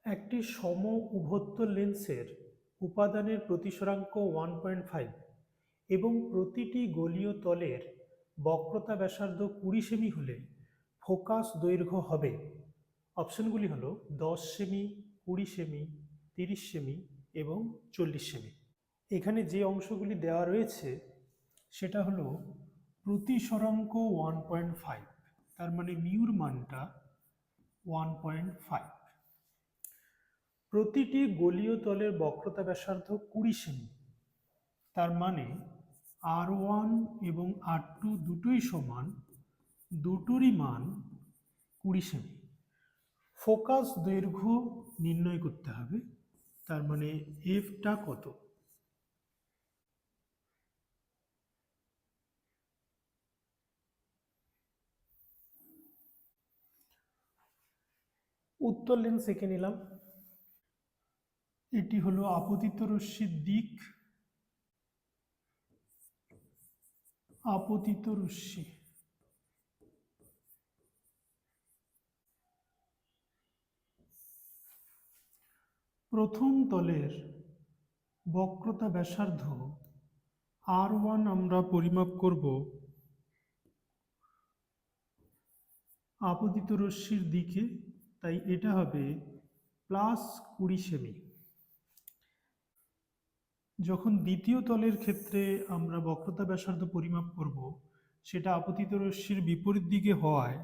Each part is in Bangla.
একটি সম উভত্ত লেন্সের উপাদানের প্রতিসরাঙ্ক 1.5 এবং প্রতিটি গোলীয় তলের বক্রতা ব্যাসার্ধ 20 সেমি হলে ফোকাস দৈর্ঘ্য হবে। অপশনগুলি হলো 10 সেমি, 20 সেমি, 30 সেমি এবং 40 সেমি। এখানে যে অংশগুলি দেওয়া রয়েছে সেটা হলো প্রতিসরাঙ্ক 1.5, তার মানে মিউর মানটা 1.5। প্রতিটি গোলীয় তলের বক্রতা ব্যাসার্ধ 20 সেমি, তার মানে R1 এবং R2 দুটোই সমান, দুটোরই মান 20 সেমি। ফোকাস দৈর্ঘ্য নির্ণয় করতে হবে, তার মানে এফটা কত। উত্তর লেন্স এঁকে নিলাম। এটি হলো আপতিত রশ্মির দিক, আপতিত রশ্মি। প্রথম তলের বক্রতা ব্যাসার্ধ R1 আমরা পরিমাপ করব আপতিত রশ্মির দিকে, তাই এটা হবে +20 সেমি। যখন দ্বিতীয় তলের ক্ষেত্রে আমরা বক্রতা ব্যাসার্ধ পরিমাপ করব, সেটা আপতিত রশ্মির বিপরীত দিকে হওয়ায়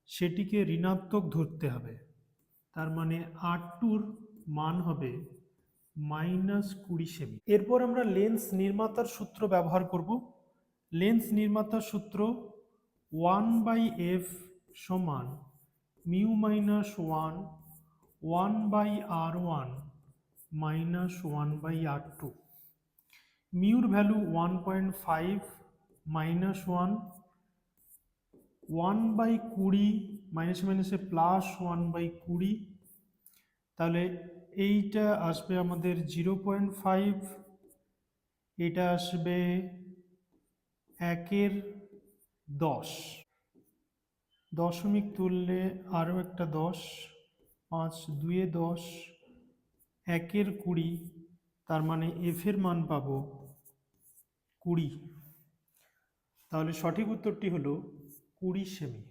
সেটিকে ঋণাত্মক ধরতে হবে, তার মানে R2-র মান হবে -20 সেমি। এরপর আমরা লেন্স নির্মাতার সূত্র ব্যবহার করব। লেন্স নির্মাতার সূত্র 1/f সমান mu minus 1/R1 minus 1/R2। Muir value 1.5 minus 1/20, মাইনাসে মাইনাসে +1/20, তাহলে এইটা আসবে আমাদের 0.5, এটা আসবে 1/10, দশমিক তুললে আরও একটা 10, 5 2 10, 1/20, তার মানে এফের মান পাবো 20। তাহলে সঠিক উত্তরটি হলো 20 সেমি।